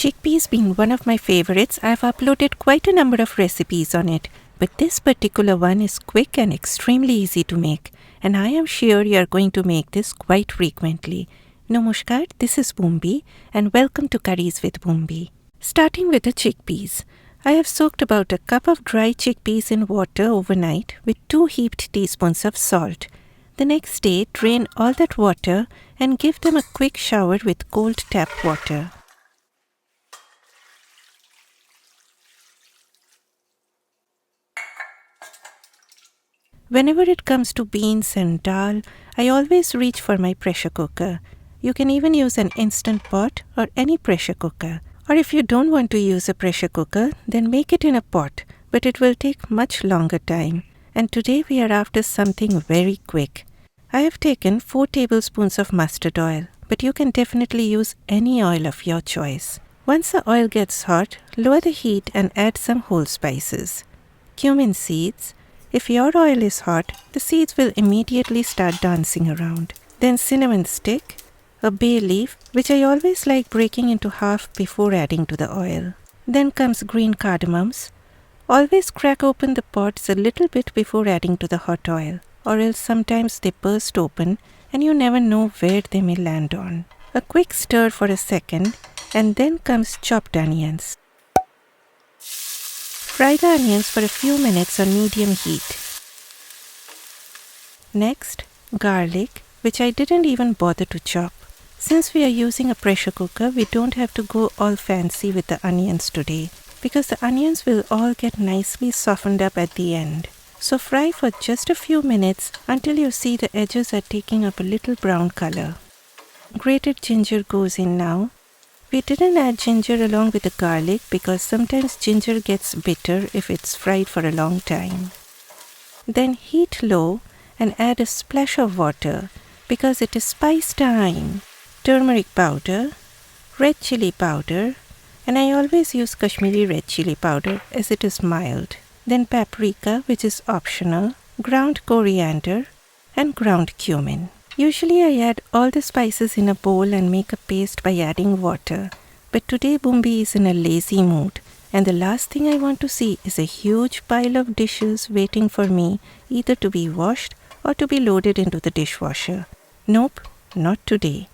Chickpeas being one of my favorites, I've uploaded quite a number of recipes on it, but this particular one is quick and extremely easy to make, and I am sure you are going to make this quite frequently. Namaskar, this is Bumbi, and welcome to Curries with Bumbi. Starting with the chickpeas. I have soaked about a cup of dry chickpeas in water overnight with 2 heaped teaspoons of salt. The next day, drain all that water and give them a quick shower with cold tap water. Whenever it comes to beans and dal, I always reach for my pressure cooker. You can even use an instant pot or any pressure cooker. Or if you don't want to use a pressure cooker, then make it in a pot, but it will take much longer time. And today we are after something very quick. I have taken 4 tablespoons of mustard oil, but you can definitely use any oil of your choice. Once the oil gets hot, lower the heat and add some whole spices. Cumin seeds. If your oil is hot, the seeds will immediately start dancing around. Then cinnamon stick, a bay leaf, which I always like breaking into half before adding to the oil. Then comes green cardamoms. Always crack open the pods a little bit before adding to the hot oil, or else sometimes they burst open and you never know where they may land on. A quick stir for a second, and then comes chopped onions. Fry the onions for a few minutes on medium heat. Next, garlic, which I didn't even bother to chop. Since we are using a pressure cooker, we don't have to go all fancy with the onions today, because the onions will all get nicely softened up at the end. So fry for just a few minutes until you see the edges are taking up a little brown color. Grated ginger goes in now. We didn't add ginger along with the garlic because sometimes ginger gets bitter if it's fried for a long time. Then heat low and add a splash of water because it is spice time. Turmeric powder, red chili powder, and I always use Kashmiri red chili powder as it is mild. Then paprika, which is optional, ground coriander, and ground cumin. Usually I add all the spices in a bowl and make a paste by adding water. But today Bumbi is in a lazy mood, and the last thing I want to see is a huge pile of dishes waiting for me either to be washed or to be loaded into the dishwasher. Nope, not today.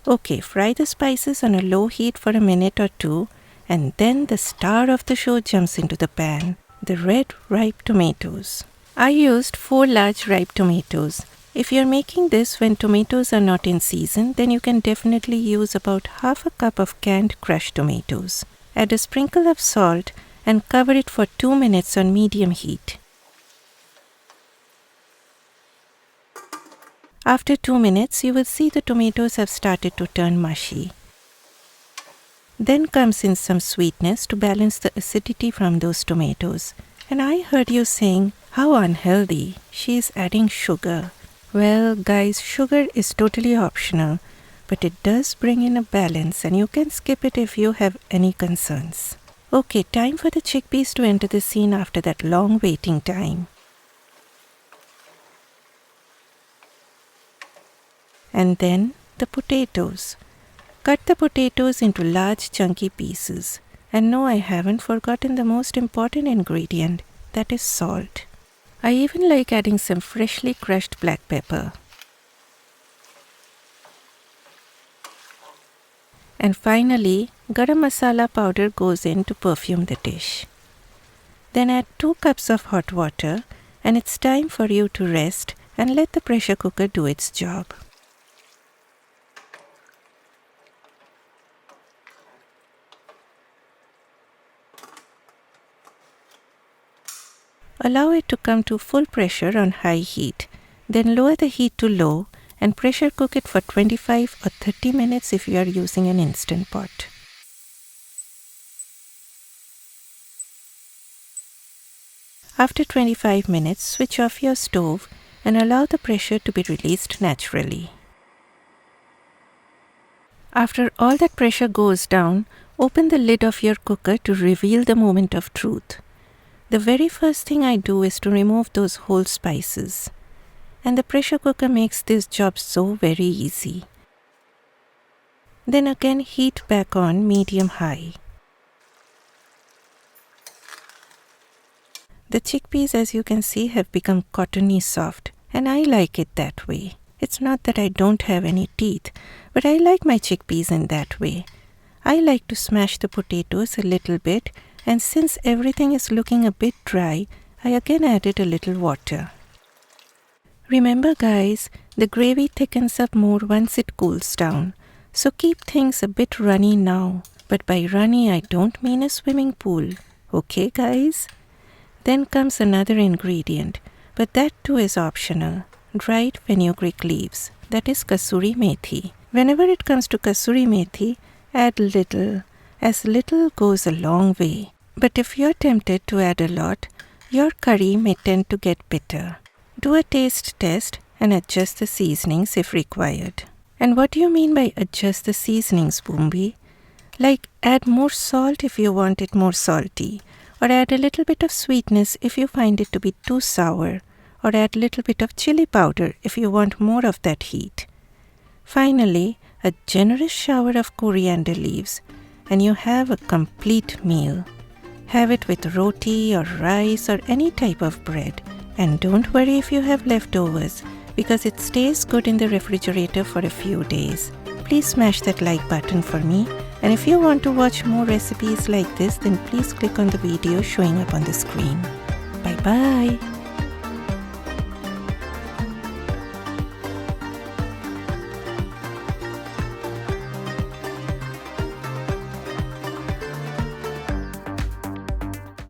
Okay, fry the spices on a low heat for a minute or two, and then the star of the show jumps into the pan, the red ripe tomatoes. I used 4 large ripe tomatoes. If you're making this when tomatoes are not in season, then you can definitely use about half a cup of canned crushed tomatoes. Add a sprinkle of salt and cover it for 2 minutes on medium heat. After 2 minutes, you will see the tomatoes have started to turn mushy. Then comes in some sweetness to balance the acidity from those tomatoes. And I heard you saying, how unhealthy, she is adding sugar. Well guys, sugar is totally optional, but it does bring in a balance and you can skip it if you have any concerns. Okay, time for the chickpeas to enter the scene after that long waiting time. And then the potatoes. Cut the potatoes into large chunky pieces. And no, I haven't forgotten the most important ingredient, that is salt. I even like adding some freshly crushed black pepper. And finally, garam masala powder goes in to perfume the dish. Then add 2 cups of hot water, and it's time for you to rest and let the pressure cooker do its job. Allow it to come to full pressure on high heat. Then lower the heat to low and pressure cook it for 25 or 30 minutes if you are using an instant pot. After 25 minutes, switch off your stove and allow the pressure to be released naturally. After all that pressure goes down, open the lid of your cooker to reveal the moment of truth. The very first thing I do is to remove those whole spices. And the pressure cooker makes this job so very easy. Then again heat back on medium-high. The chickpeas, as you can see, have become cottony soft, and I like it that way. It's not that I don't have any teeth, but I like my chickpeas in that way. I like to smash the potatoes a little bit, and since everything is looking a bit dry, I again added a little water. Remember guys, the gravy thickens up more once it cools down, so keep things a bit runny now. But by runny I don't mean a swimming pool, okay guys? Then comes another ingredient, but that too is optional, dried fenugreek leaves, that is kasuri methi. Whenever it comes to kasuri methi, add little, as little goes a long way. But if you're tempted to add a lot, your curry may tend to get bitter. Do a taste test and adjust the seasonings if required. And what do you mean by adjust the seasonings, Bumbi? Like add more salt if you want it more salty, or add a little bit of sweetness if you find it to be too sour, or add a little bit of chili powder if you want more of that heat. Finally, a generous shower of coriander leaves, and you have a complete meal. Have it with roti or rice or any type of bread. And don't worry if you have leftovers, because it stays good in the refrigerator for a few days. Please smash that like button for me. And if you want to watch more recipes like this, then please click on the video showing up on the screen. Bye bye.